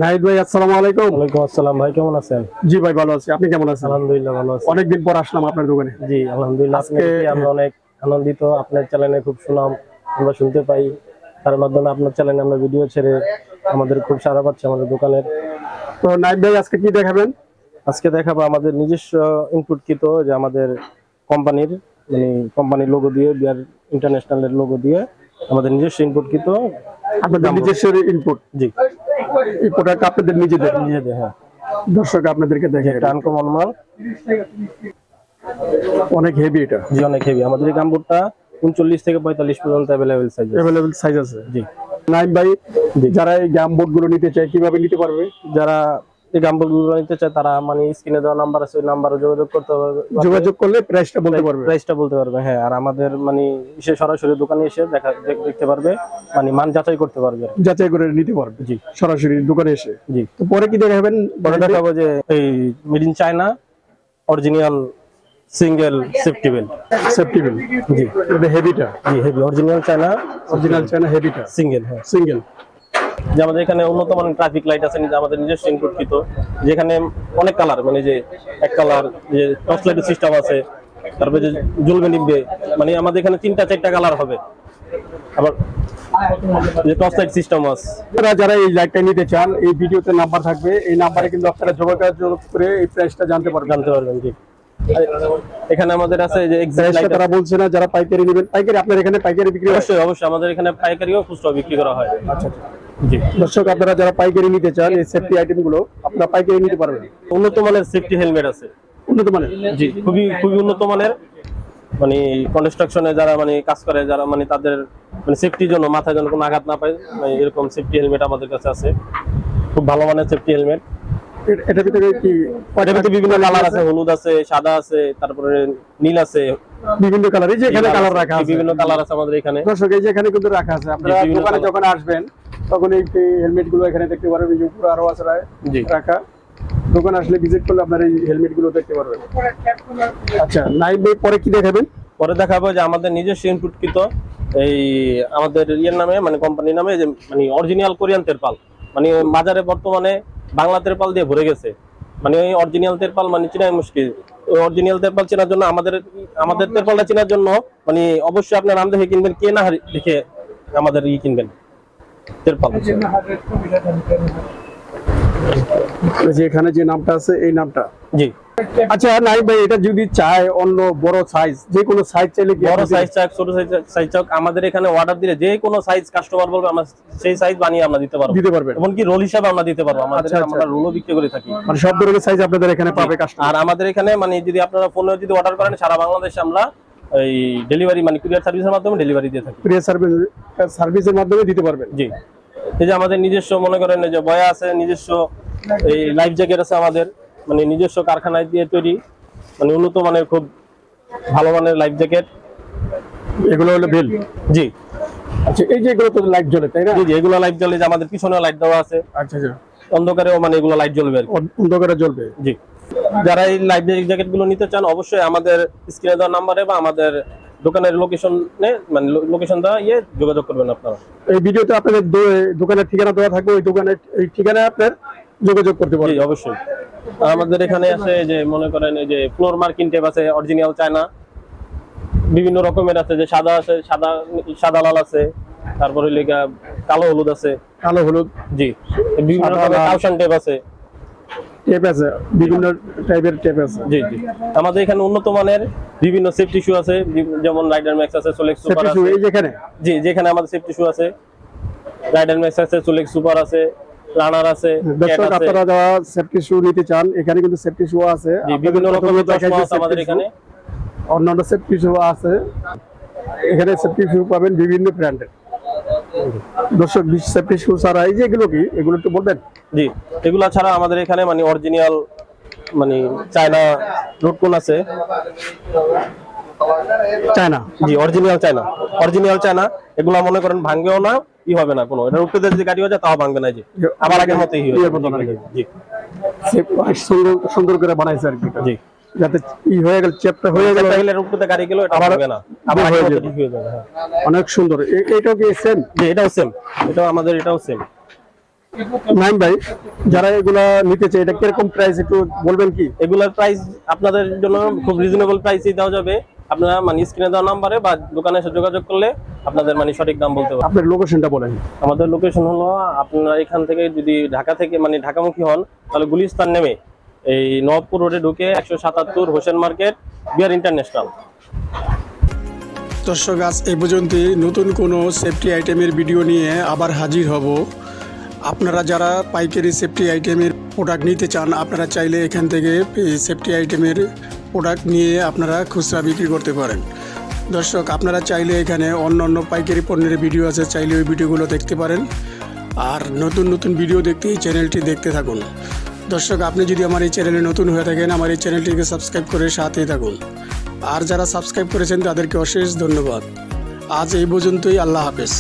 নাহিদ ভাই, আসসালামু আলাইকুম। ওয়ালাইকুম আসসালাম ভাই, কেমন আছেন? জি ভাই, ভালো আছি। আপনি কেমন আছেন? আলহামদুলিল্লাহ ভালো আছি। অনেকদিন পর আসলাম আপনার দোকানে। জি আলহামদুলিল্লাহ, আজকে আমরা অনেক আনন্দিত। আপনার চ্যানেলে খুব সুনাম আমরা শুনতে পাই, তার মাধ্যমে আপনার চ্যানেলে আমরা ভিডিও ছেড়ে আমাদের খুব সাড়া পাচ্ছে আমাদের দোকানের। তো নাহিদ ভাই, আজকে কি দেখাবেন? আজকে দেখাবো আমাদের নিজস্ব ইনপুটকৃত, যে আমাদের কোম্পানির কোম্পানির লোগো দিয়ে, বিআর ইন্টারন্যাশনালের লোগো দিয়ে আমাদের নিজস্ব ইনপুটকৃত। আপনাদের নিজস্ব ইনপুট? জি, এই প্রোডাক্ট আপনাদের নিজেদের? হ্যাঁ। দর্শক আপনাদেরকে দেখে আনকমন মাল, অনেক হেভি এটা। জি অনেক হেভি। আমাদের এই গামবুটটা 39 থেকে 45 পর্যন্ত অ্যাভেলেবেল সাইজ আছে। জি নাহিদ ভাই, যারা এই গামবুট গুলো নিতে চায় কিভাবে নিতে পারবে? যারা এই গামবুট গুলো নিতে চায় তারা স্ক্রিনে দেওয়া নাম্বার আছে, ওই নাম্বারে যোগাযোগ করতে পারবে। যোগাযোগ করলে প্রাইসটা বলতে পারবে। হ্যাঁ, আর আমাদের এসে সরাসরি দোকানে এসে দেখতে পারবে, মান যাচাই করতে পারবে, যাচাই করে নিতে পারবে। জি, সরাসরি দোকানে এসে। জি। তো পরে কি দেখাবেন? পরে দেখাবো যে এই made in China original single safety belt. জি, এটা হেভিটা? জি হেভি, অরিজিনাল চায়না হেভিটা সিঙ্গেল। হ্যাঁ, সিঙ্গেল। যে আমাদের এখানে উন্নত মানের ট্রাফিক লাইট আছে, আমাদের নিজস্ব ইনপুটকৃত, যেখানে অনেক কালার, যে এক কালার, যে টর্চ লাইটের সিস্টেম আছে, তারপরে যে জ্বলবে নিবে, আমাদের এখানে 3-4টা কালার হবে। আবার যে টর্চ লাইট সিস্টেম আছে। যারা এই লাইটটা নিতে চান, এই ভিডিওতে নাম্বার থাকবে, এই নাম্বারে কিন্তু আপনারা যোগাযোগ করে এই প্রাইসটা জানতে পারবেন। জি। এখানে আমাদের আছে যে এক্সাক্ট লাইট, তারা বলছে না যারা পাইকারি নেবেন। পাইকারি আপনার এখানে পাইকারি বিক্রি? অবশ্যই আমাদের এখানে পাইকারিও খুচরা বিক্রি করা হয়। আচ্ছা। জি দর্শক, আপনারা যারা পাইকারি নিতে চান এই সেফটি আইটেম গুলো আপনারা পাইকারি নিতে পারবেন। উন্নত মানের সেফটি হেলমেট আছে। উন্নত মানের? জি, খুবই উন্নত মানের। কনস্ট্রাকশনে যারা কাজ করে, যারা তাদের সেফটির জন্য, মাথায় যেন কোনো আঘাত না পায়, এরকম সেফটি হেলমেট আমাদের কাছে আছে। খুব ভালো মানের সেফটি হেলমেট। এটার ভিতরে কি বিভিন্ন কালার আছে, হলুদ আছে, সাদা আছে, তারপরে নীল আছে, বিভিন্ন কালার। এই যে এখানে কালার রাখা আছে, বিভিন্ন কালার আছে আমাদের এখানে। দর্শক, এই যে এখানে কিন্তু রাখা আছে। আপনারা দোকানে যখন আসবেন তখন এই হেলমেট গুলো এখানে দেখতে পারবেন। এই যে উপরে আরো আছে রাখা। দোকানে আসলে ভিজিট করলে আপনারা এই হেলমেট গুলো দেখতে পারবেন। আচ্ছা নাহিদ ভাই, পরে কি দেখাবেন? পরে দেখাবো যে আমাদের নিজস্ব ইনপুটকৃত এই আমাদের নামে, কোম্পানির নামে, যে অরিজিনাল কোরিয়ান তেরপাল। বাজারে বর্তমানে বাংলা তেরপাল দিয়ে ভরে গেছে। ওই অরিজিনাল তেরপাল চেনাই মুশকিল। ওই অরিজিনাল তেরপাল চেনার জন্য আমাদের তেরপালটা চেনার জন্য অবশ্যই আপনার নাম দেখে কিনবেন, কে না দেখে আমাদের কিনবেন তেরপাল। যে এখানে যে নামটা আছে, এই নামটা? জি। আচ্ছা নাহিদ ভাই, এটা যদি চায় অন্য বড় সাইজ, যে কোনো সাইজ চাইলে, বড় সাইজ চাই, ছোট সাইজ চাই, আমাদের এখানে অর্ডার দিলে যে কোনো সাইজ কাস্টমার বলবে, আমরা সেই সাইজ বানিয়ে আমরা দিতে পারবো। এমনকি রোল হিসাবে আমরা দিতে পারবো। আমরা রোলও বিক্রি করে থাকি। সব ধরনের সাইজ আপনাদের এখানে পাবে কাস্টমার। আর আমাদের এখানে যদি আপনারা ফোনে অর্ডার করেন, সারা বাংলাদেশে আমরা এই ডেলিভারি কুরিয়ার সার্ভিসের মাধ্যমে ডেলিভারি দিয়ে থাকি। কুরিয়ার সার্ভিসের মাধ্যমে দিতে পারবেন? জি। এই যে আমাদের নিজস্ব মনে করেন যে বয়া আছে, নিজস্ব এই লাইফ জ্যাকেট আছে আমাদের, নিজস্ব কারখানায় দিয়ে তৈরি, উন্নত মানের, খুব ভালো মানের লাইফ জ্যাকেট। এগুলো হলো বেল? জি। আচ্ছা, এই যে এগুলো তো লাইট জ্বলে, তাই না? জি, এগুলো লাইট জ্বলে। যে আমাদের পিছনেও লাইট দেওয়া আছে। আচ্ছা। অন্ধকারেও এগুলো লাইট জ্বলবে, অন্ধকারে জ্বলবে। জি। যারা এই লাইফ জ্যাকেট গুলো নিতে চান, অবশ্যই আমাদের স্ক্রিনে দেওয়া নাম্বারে বা আমাদের দোকানের লোকেশন দেওয়া যোগাযোগ করবেন আপনারা। এই ভিডিওতে আপনাদের দোকানের ঠিকানা দেওয়া থাকবে, ওই দোকানের এই ঠিকানায় আপনার যোগাযোগ করতে পারবেন। জি অবশ্যই। আমাদের এখানে আছে যে মনে করেন এই যে ফ্লোর মার্কিং টেপ আছে, অরিজিনাল চায়না, বিভিন্ন রকমের আছে। যে সাদা আছে, সাদা লাল আছে, তারপরে কালো হলুদ আছে। কালো হলুদ? জি। বিভিন্ন রকমের কাউশন টেপ আছে, বিভিন্ন টাইপের টেপ আছে। জি। আমাদের এখানে উন্নত মানের বিভিন্ন সেফটি শু আছে, যেমন রাইডার ম্যাক্স আছে, সোলেক্স সুপার আছে। এই যেখানে? জি, যেখানে আমাদের সেফটি শু আছে, রাইডার ম্যাক্স আছে, সোলেক্স সুপার আছে, রানার আছে। দর্শক, আপনারা যারা সেফটি শু নিতে চান, এখানে কিন্তু সেফটি শু আছে। বিভিন্ন রকমের চশমা আছে আমাদের এখানে, অন্যান্য সেফটি শু আছে। এখানে সেফটি শু পাবেন বিভিন্ন ব্র্যান্ডের। দর্শক, সেফটি শু ছাড়া এই যে এগুলো কি, এগুলো একটু বলবেন? জি, এগুলো ছাড়া আমাদের এখানে অরিজিনাল চায়না রুটকুন আছে। চায়না? জি, অরিজিনাল চায়না। এগুলো মনে করেন ভাঙবেও না, হবে না কোনো। এটা উপরে যদি গাড়ি হয়ে যায় তাও ভাঙবে না, আবার আগের মতোই জি। সুন্দর করে বানাইছে আর কি। জি, যাতে হয়ে গেল, চেপটা হয়ে গেল, উপরে গাড়ি গেল, এটা হবে না, আবার আগের মতো ঠিক হয়ে যাবে। অনেক সুন্দর। এটাও কি সেম? জি, এটাও সেম। এটাও সেম। নাইম ভাই, যারা এগুলা নিতে চায় এটা কিরকম প্রাইস একটু বলবেন কি? এগুলার প্রাইস আপনাদের জন্য খুব রিজনেবল প্রাইসেই দেওয়া যাবে। আপনারা মানে স্ক্রিনে দেওয়া নাম্বারে বা দোকানে এসে যোগাযোগ করলে আপনাদের মানে সঠিক দাম বলতে পারবো। আপনার লোকেশনটা বলেন। আমাদের লোকেশন হলো, আপনারা এখান থেকে যদি ঢাকা থেকে মানে ঢাকামুখী হন তাহলে গুলিস্তান নেমে এই নবপুর রোডে ঢুকে 177 হোসেন মার্কেট বিয়ার ইন্টারন্যাশনাল। দর্শক, আজ এই পর্যন্তই। নতুন কোনো সেফটি আইটেমের ভিডিও নিয়ে আবার হাজির হব। আপনারা যারা পাইকারি সেফটি আইটেমের প্রোডাক্ট নিতে চান, আপনারা চাইলে এখান থেকে সেফটি আইটেমের প্রোডাক্ট নিয়ে আপনারা খুচরা বিক্রি করতে পারেন। দর্শক, আপনারা চাইলে এখানে অন্য অন্য পাইকারি পণ্যের ভিডিও আছে, চাইলে ওই ভিডিওগুলো দেখতে পারেন। আর নতুন নতুন ভিডিও দেখতে এই চ্যানেলটি দেখতে থাকুন। দর্শক, আপনি যদি আমার এই চ্যানেলে নতুন হয়ে থাকেন, আমার এই চ্যানেলটিকে সাবস্ক্রাইব করে সাথেই থাকুন। আর যারা সাবস্ক্রাইব করেছেন তাদেরকে অশেষ ধন্যবাদ। আজ এই পর্যন্তই। আল্লাহ হাফেজ।